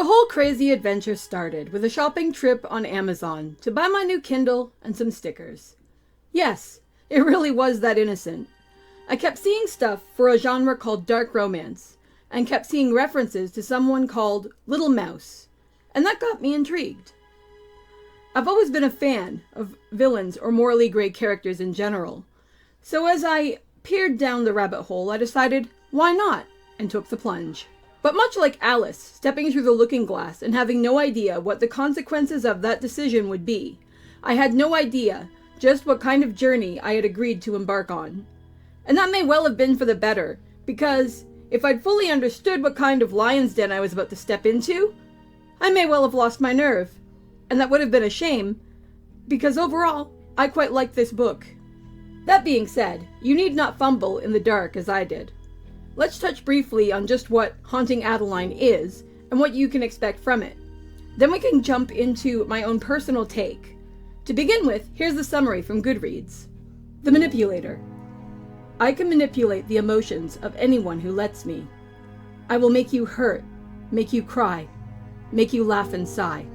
The whole crazy adventure started with a shopping trip on Amazon to buy my new Kindle and some stickers. Yes, it really was that innocent. I kept seeing stuff for a genre called dark romance, and kept seeing references to someone called Little Mouse, and that got me intrigued. I've always been a fan of villains or morally gray characters in general, so as I peered down the rabbit hole, I decided, why not, and took the plunge. But much like Alice, stepping through the looking glass and having no idea what the consequences of that decision would be, I had no idea just what kind of journey I had agreed to embark on. And that may well have been for the better, because if I'd fully understood what kind of lion's den I was about to step into, I may well have lost my nerve. And that would have been a shame, because overall, I quite liked this book. That being said, you need not fumble in the dark as I did. Let's touch briefly on just what Haunting Adeline is, and what you can expect from it. Then we can jump into my own personal take. To begin with, here's the summary from Goodreads. The Manipulator. I can manipulate the emotions of anyone who lets me. I will make you hurt, make you cry, make you laugh and sigh.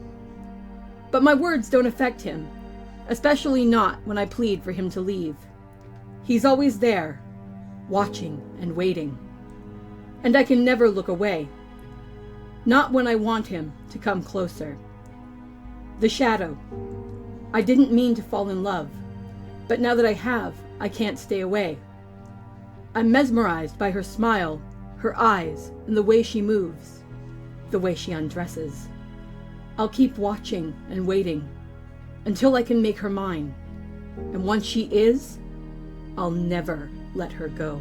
But my words don't affect him, especially not when I plead for him to leave. He's always there, watching and waiting. And I can never look away. Not when I want him to come closer. The Shadow. I didn't mean to fall in love, but now that I have, I can't stay away. I'm mesmerized by her smile, her eyes, and the way she moves, the way she undresses. I'll keep watching and waiting until I can make her mine. And once she is, I'll never let her go.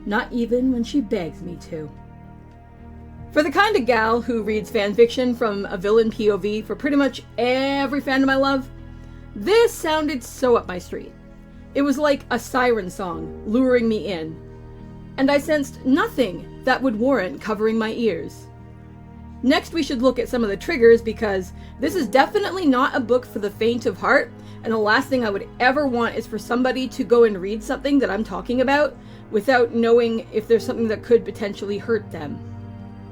Not even when she begs me to. For the kind of gal who reads fanfiction from a villain POV for pretty much every fandom I love, this sounded so up my street. It was like a siren song luring me in, and I sensed nothing that would warrant covering my ears. Next, we should look at some of the triggers, because this is definitely not a book for the faint of heart, and the last thing I would ever want is for somebody to go and read something that I'm talking about without knowing if there's something that could potentially hurt them.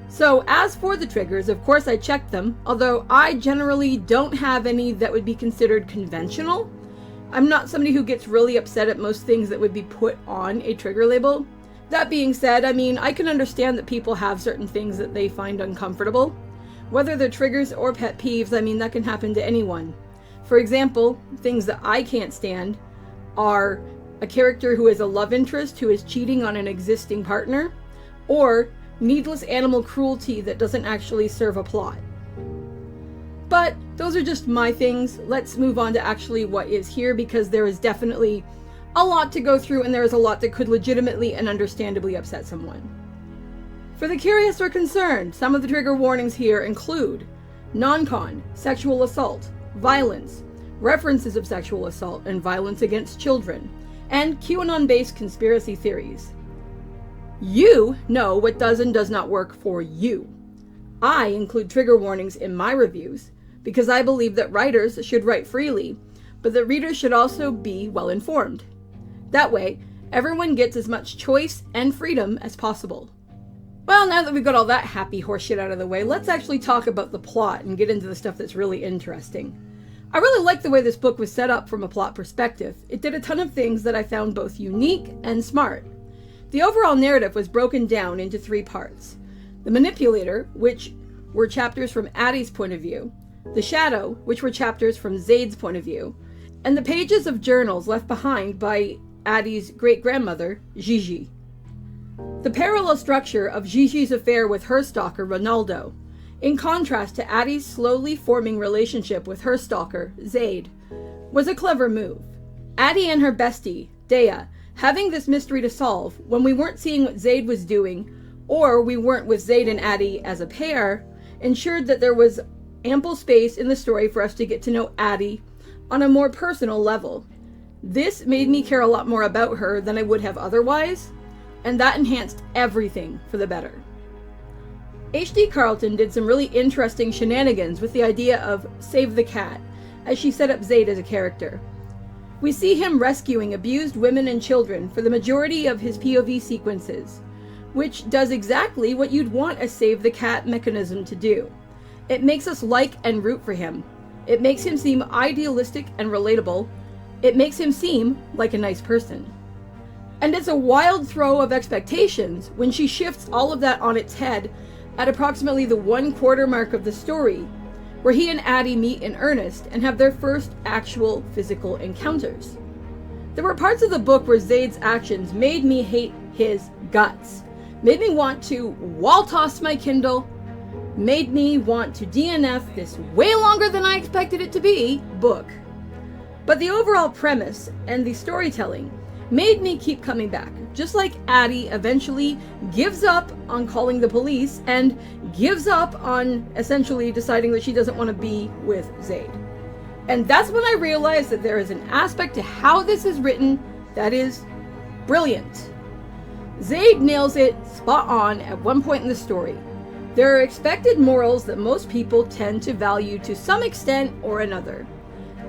So as for the triggers, of course I checked them, although I generally don't have any that would be considered conventional. I'm not somebody who gets really upset at most things that would be put on a trigger label. That being said, I mean, I can understand that people have certain things that they find uncomfortable. Whether they're triggers or pet peeves, I mean, that can happen to anyone. For example, things that I can't stand are a character who is a love interest who is cheating on an existing partner, or needless animal cruelty that doesn't actually serve a plot. But those are just my things. Let's move on to actually what is here, because there is definitely a lot to go through, and there is a lot that could legitimately and understandably upset someone. For the curious or concerned, some of the trigger warnings here include non-con, sexual assault, violence, references of sexual assault and violence against children, and QAnon-based conspiracy theories. You know what does and does not work for you. I include trigger warnings in my reviews because I believe that writers should write freely, but that readers should also be well informed. That way, everyone gets as much choice and freedom as possible. Well, now that we've got all that happy horseshit out of the way, let's actually talk about the plot and get into the stuff that's really interesting. I really like the way this book was set up from a plot perspective. It did a ton of things that I found both unique and smart. The overall narrative was broken down into 3 parts. The Manipulator, which were chapters from Addie's point of view, the Shadow, which were chapters from Zaid's point of view, and the pages of journals left behind by Addie's great-grandmother, Gigi. The parallel structure of Gigi's affair with her stalker, Ronaldo, in contrast to Addie's slowly forming relationship with her stalker, Zaid, was a clever move. Addie and her bestie, Dea, having this mystery to solve when we weren't seeing what Zaid was doing, or we weren't with Zaid and Addie as a pair, ensured that there was ample space in the story for us to get to know Addie on a more personal level. This made me care a lot more about her than I would have otherwise, and that enhanced everything for the better. H.D. Carlton did some really interesting shenanigans with the idea of save the cat, as she set up Zaid as a character. We see him rescuing abused women and children for the majority of his POV sequences, which does exactly what you'd want a save the cat mechanism to do. It makes us like and root for him. It makes him seem idealistic and relatable. It makes him seem like a nice person. And it's a wild throw of expectations when she shifts all of that on its head at approximately the 1/4 mark of the story, where he and Addie meet in earnest and have their first actual physical encounters. There were parts of the book where Zaid's actions made me hate his guts, made me want to wall toss my Kindle, made me want to DNF this way longer than I expected it to be book. But the overall premise and the storytelling made me keep coming back, just like Addie eventually gives up on calling the police and gives up on essentially deciding that she doesn't want to be with Zaid. And that's when I realized that there is an aspect to how this is written that is brilliant. Zaid nails it spot on at one point in the story. There are expected morals that most people tend to value to some extent or another,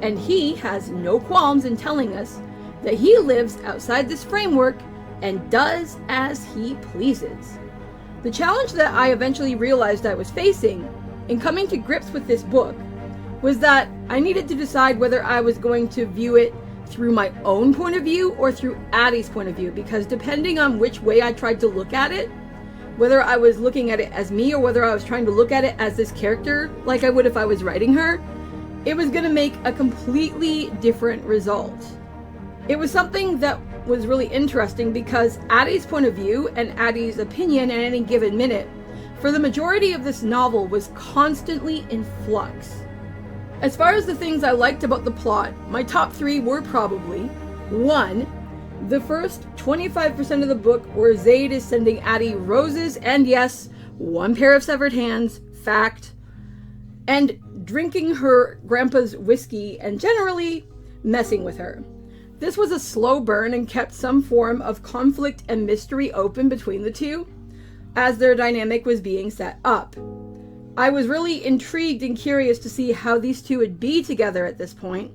and he has no qualms in telling us that he lives outside this framework and does as he pleases. The challenge that I eventually realized I was facing in coming to grips with this book was that I needed to decide whether I was going to view it through my own point of view or through Addie's point of view, because depending on which way I tried to look at it, whether I was looking at it as me or whether I was trying to look at it as this character like I would if I was writing her, it was going to make a completely different result. It was something that was really interesting because Addie's point of view and Addie's opinion at any given minute for the majority of this novel was constantly in flux. As far as the things I liked about the plot, my top 3 were probably 1, the first 25% of the book where Zaid is sending Addie roses and yes, 1 pair of severed hands, fact, and drinking her grandpa's whiskey and generally messing with her. This was a slow burn and kept some form of conflict and mystery open between the two as their dynamic was being set up. I was really intrigued and curious to see how these two would be together at this point.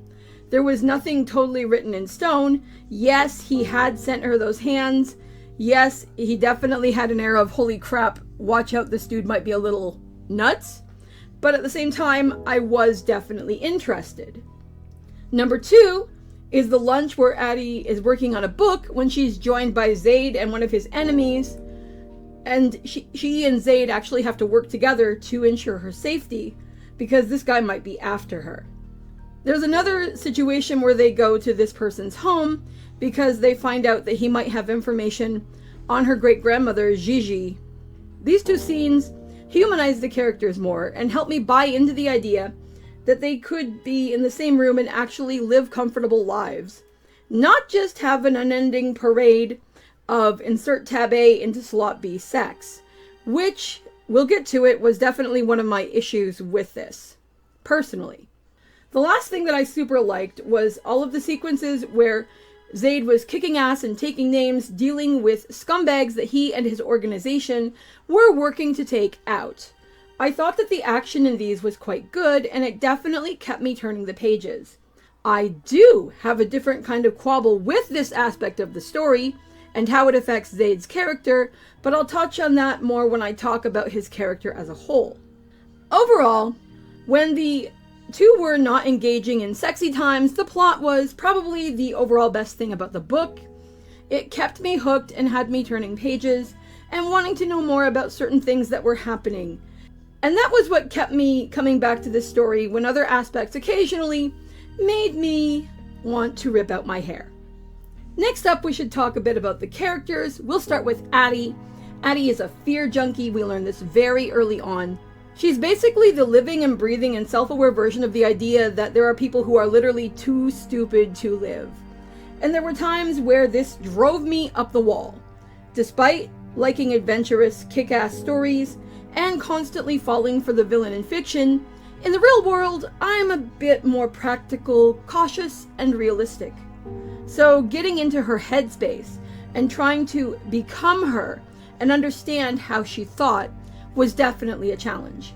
There was nothing totally written in stone. Yes, he had sent her those hands. Yes, he definitely had an air of, holy crap, watch out, this dude might be a little nuts. But at the same time, I was definitely interested. Number 2 is the lunch where Addie is working on a book when she's joined by Zaid and one of his enemies. And she and Zaid actually have to work together to ensure her safety because this guy might be after her. There's another situation where they go to this person's home because they find out that he might have information on her great-grandmother, Gigi. These 2 scenes humanize the characters more and help me buy into the idea that they could be in the same room and actually live comfortable lives. Not just have an unending parade of insert tab A into slot B sex, which, we'll get to it, was definitely one of my issues with this, personally. The last thing that I super liked was all of the sequences where Zaid was kicking ass and taking names, dealing with scumbags that he and his organization were working to take out. I thought that the action in these was quite good, and it definitely kept me turning the pages. I do have a different kind of quabble with this aspect of the story and how it affects Zaid's character, but I'll touch on that more when I talk about his character as a whole. Overall, when the 2 were not engaging in sexy times, the plot was probably the overall best thing about the book. It kept me hooked and had me turning pages and wanting to know more about certain things that were happening. And that was what kept me coming back to this story when other aspects occasionally made me want to rip out my hair. Next up, we should talk a bit about the characters. We'll start with Addie. Addie is a fear junkie. We learned this very early on. She's basically the living and breathing and self-aware version of the idea that there are people who are literally too stupid to live. And there were times where this drove me up the wall. Despite liking adventurous, kick-ass stories and constantly falling for the villain in fiction, in the real world, I'm a bit more practical, cautious, and realistic. So getting into her headspace and trying to become her and understand how she thought was definitely a challenge.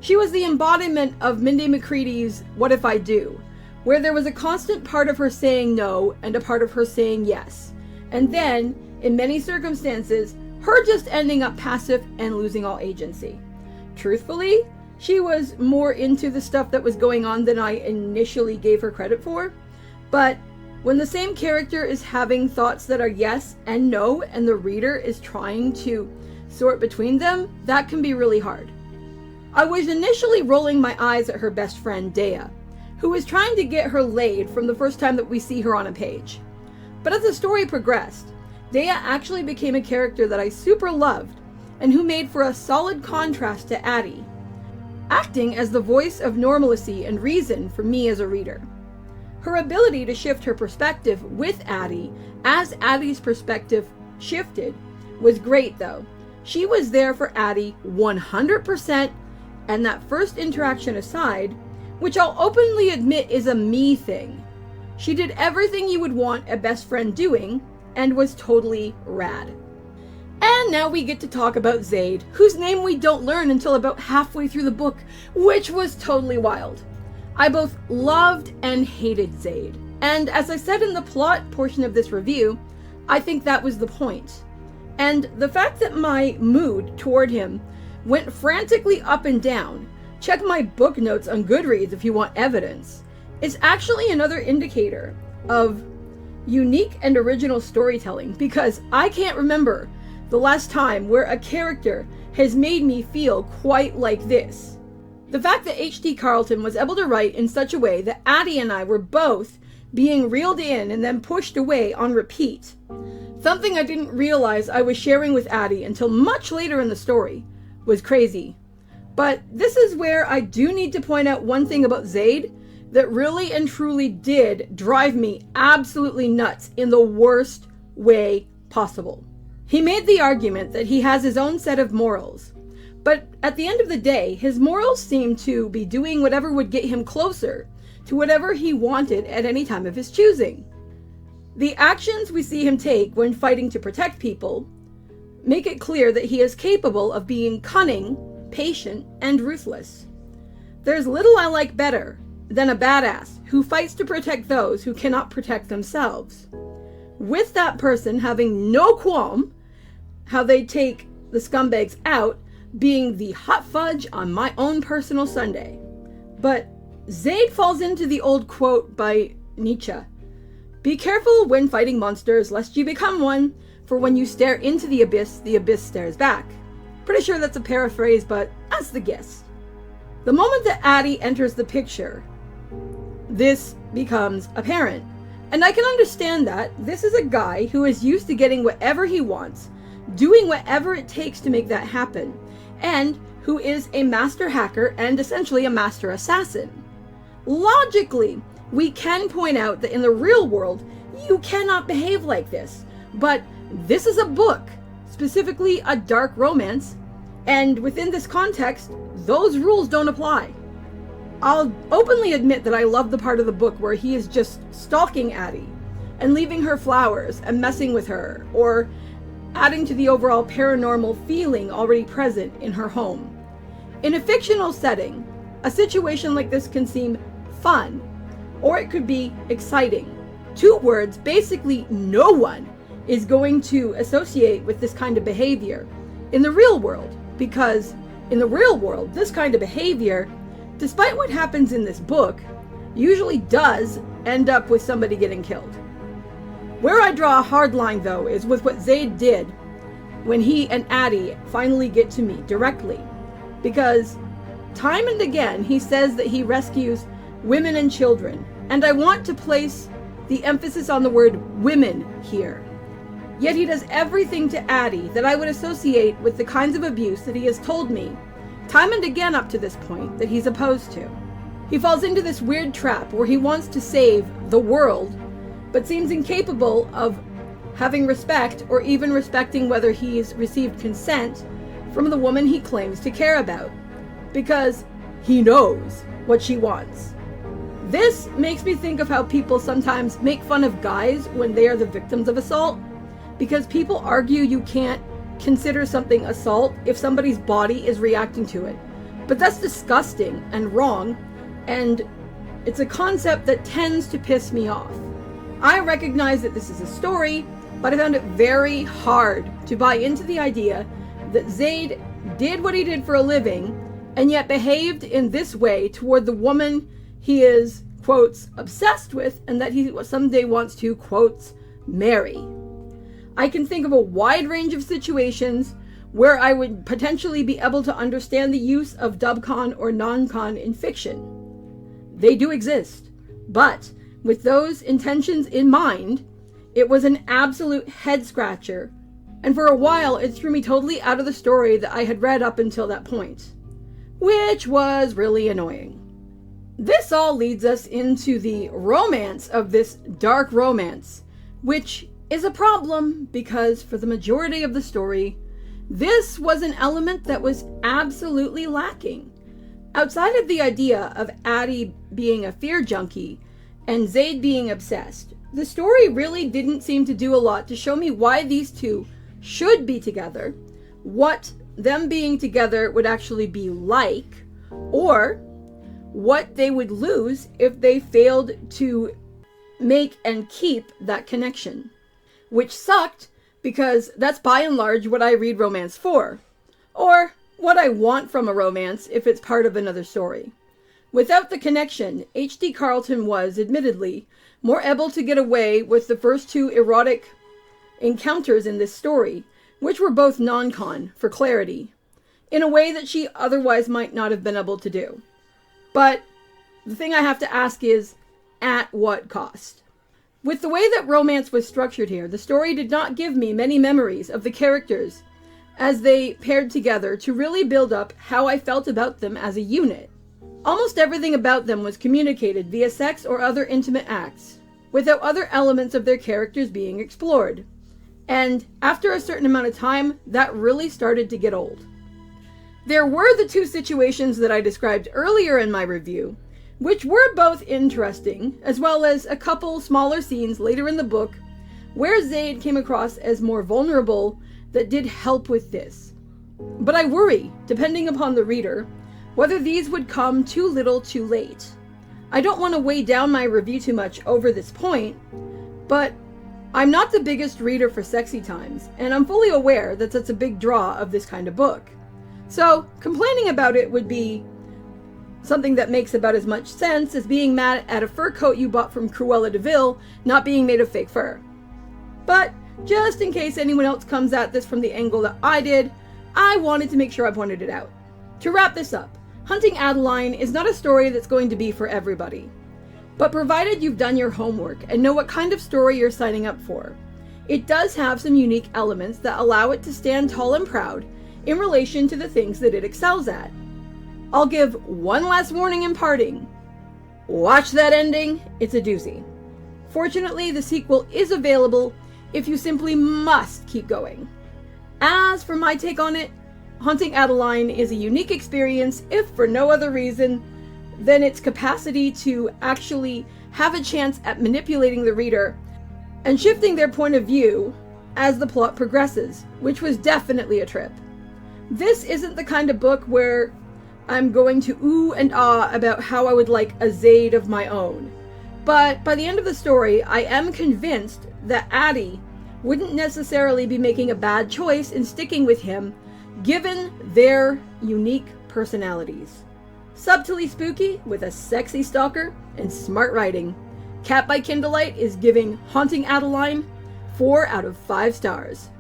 She was the embodiment of Mindy McCready's What If I Do, where there was a constant part of her saying no and a part of her saying yes. And then, in many circumstances, her just ending up passive and losing all agency. Truthfully, she was more into the stuff that was going on than I initially gave her credit for. But when the same character is having thoughts that are yes and no, and the reader is trying to sort between them, that can be really hard. I was initially rolling my eyes at her best friend, Dea, who was trying to get her laid from the first time that we see her on a page. But as the story progressed, Dea actually became a character that I super loved, and who made for a solid contrast to Addie, acting as the voice of normalcy and reason for me as a reader. Her ability to shift her perspective with Addie as Addie's perspective shifted was great though. She was there for Addie 100%, and that first interaction aside, which I'll openly admit is a me thing, she did everything you would want a best friend doing and was totally rad. And now we get to talk about Zaid, whose name we don't learn until about halfway through the book, which was totally wild. I both loved and hated Zaid, and as I said in the plot portion of this review, I think that was the point. And the fact that my mood toward him went frantically up and down, check my book notes on Goodreads if you want evidence, is actually another indicator of unique and original storytelling, because I can't remember the last time where a character has made me feel quite like this. The fact that H.D. Carlton was able to write in such a way that Addie and I were both being reeled in and then pushed away on repeat, something I didn't realize I was sharing with Addie until much later in the story, was crazy. But this is where I do need to point out one thing about Zaid that really and truly did drive me absolutely nuts in the worst way possible. He made the argument that he has his own set of morals, but at the end of the day, his morals seem to be doing whatever would get him closer to whatever he wanted at any time of his choosing. The actions we see him take when fighting to protect people make it clear that he is capable of being cunning, patient, and ruthless. There's little I like better than a badass who fights to protect those who cannot protect themselves, with that person having no qualm how they take the scumbags out being the hot fudge on my own personal sundae. But Zaid falls into the old quote by Nietzsche: "Be careful when fighting monsters, lest you become one, for when you stare into the abyss stares back." Pretty sure that's a paraphrase, but that's the gist. The moment that Addie enters the picture, this becomes apparent. And I can understand that. This is a guy who is used to getting whatever he wants, doing whatever it takes to make that happen, and who is a master hacker and essentially a master assassin. Logically, we can point out that in the real world, you cannot behave like this, but this is a book, specifically a dark romance, and within this context, those rules don't apply. I'll openly admit that I love the part of the book where he is just stalking Addie and leaving her flowers and messing with her, or adding to the overall paranormal feeling already present in her home. In a fictional setting, a situation like this can seem fun, or it could be exciting. Two words basically no one is going to associate with this kind of behavior in the real world, because in the real world, this kind of behavior, despite what happens in this book, usually does end up with somebody getting killed. Where I draw a hard line, though, is with what Zaid did when he and Addie finally get to meet directly. Because time and again, he says that he rescues women and children. And I want to place the emphasis on the word women here. Yet he does everything to Addie that I would associate with the kinds of abuse that he has told me, time and again up to this point, that he's opposed to. He falls into this weird trap where he wants to save the world, but seems incapable of having respect or even respecting whether he's received consent from the woman he claims to care about, because he knows what she wants. This makes me think of how people sometimes make fun of guys when they are the victims of assault, because people argue you can't consider something assault if somebody's body is reacting to it. But that's disgusting and wrong, and it's a concept that tends to piss me off. I recognize that this is a story, but I found it very hard to buy into the idea that Zaid did what he did for a living and yet behaved in this way toward the woman he is, quotes, obsessed with, and that he someday wants to, quotes, marry. I can think of a wide range of situations where I would potentially be able to understand the use of dubcon or non-con in fiction. They do exist, but with those intentions in mind, it was an absolute head-scratcher, and for a while it threw me totally out of the story that I had read up until that point, which was really annoying. This all leads us into the romance of this dark romance, which is a problem because for the majority of the story, this was an element that was absolutely lacking. Outside of the idea of Addie being a fear junkie and Zaid being obsessed, the story really didn't seem to do a lot to show me why these two should be together, what them being together would actually be like, or what they would lose if they failed to make and keep that connection. Which sucked, because that's by and large what I read romance for, or what I want from a romance if it's part of another story. Without the connection, H.D. Carlton was, admittedly, more able to get away with the first two erotic encounters in this story, which were both non-con, for clarity, in a way that she otherwise might not have been able to do. But the thing I have to ask is, at what cost? With the way that romance was structured here, the story did not give me many memories of the characters as they paired together to really build up how I felt about them as a unit. Almost everything about them was communicated via sex or other intimate acts, without other elements of their characters being explored. And after a certain amount of time, that really started to get old. There were the two situations that I described earlier in my review, which were both interesting, as well as a couple smaller scenes later in the book where Zaid came across as more vulnerable that did help with this. But I worry, depending upon the reader, whether these would come too little too late. I don't want to weigh down my review too much over this point, but I'm not the biggest reader for sexy times, and I'm fully aware that that's a big draw of this kind of book. So, complaining about it would be something that makes about as much sense as being mad at a fur coat you bought from Cruella de Vil not being made of fake fur. But, just in case anyone else comes at this from the angle that I did, I wanted to make sure I pointed it out. To wrap this up, Haunting Adeline is not a story that's going to be for everybody. But provided you've done your homework and know what kind of story you're signing up for, it does have some unique elements that allow it to stand tall and proud in relation to the things that it excels at. I'll give one last warning in parting. Watch that ending, it's a doozy. Fortunately, the sequel is available if you simply must keep going. As for my take on it, Haunting Adeline is a unique experience, if for no other reason than its capacity to actually have a chance at manipulating the reader and shifting their point of view as the plot progresses, which was definitely a trip. This isn't the kind of book where I'm going to ooh and ah about how I would like a Zaid of my own. But by the end of the story, I am convinced that Addie wouldn't necessarily be making a bad choice in sticking with him, given their unique personalities. Subtly spooky with a sexy stalker and smart writing, Cat by Kindlelight is giving Haunting Adeline 4 out of 5 stars.